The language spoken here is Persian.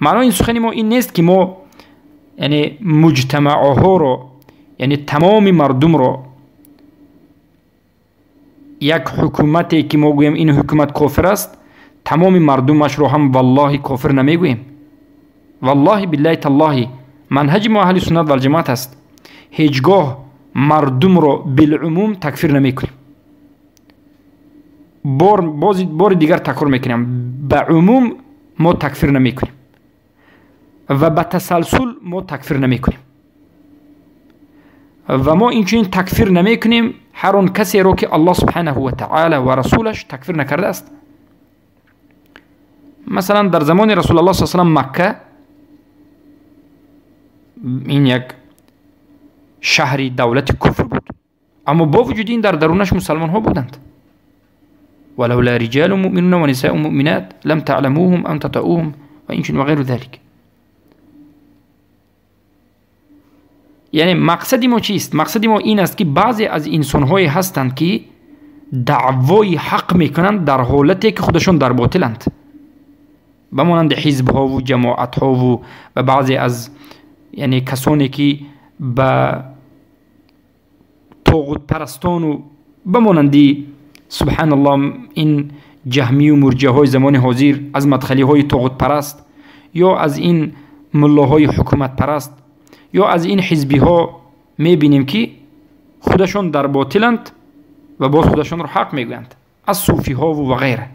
معنای این سخن ما این نیست که ما یعنی مجتمعها رو، یعنی تمام مردم رو، یک حکومتی که ما گویم این حکومت کافر است تمام مردمش رو هم والله کافر نمیگوییم. والله بالله تالله منهج ما اهل سنت و الجماعت است، هیچگاه مردم رو بالعموم تکفیر نمیکنیم. بار دیگر تکرار میکنیم، به عموم ما تکفیر نمیکنیم و به تسلسل ما تکفیر نمیکنیم و ما اینچنین تکفیر نمیکنیم هر اون کسی رو که الله سبحانه و تعالی و رسولش تکفیر نکرده است. مثلا در زمان رسول الله صلی الله علیه و مکه این یک شهری دولت کفر بود، اما با وجود این در درونش مسلمان ها بودند. ولولا رجال مؤمنون و نساء مؤمنات لم تعلموهم ان تطؤوهم و اینچنین و غیر ذلك. یعنی مقصد ما چیست؟ مقصد ما این است که بعضی از انسان های هستند که دعوای حق میکنند در حالتی که خودشون در باطلند، بمانند حزب ها و جماعت ها و بعضی از یعنی کسانی که به طاغوت پرستان و بمانندی سبحان الله این جهمی و مرجع های زمان حاضر از مدخلی های طاغوت پرست یا از این ملاهای حکومت پرست یا از این حزبی ها میبینیم که خودشون در باطلند و باز خودشون رو حق میگویند، از صوفی ها و غیره.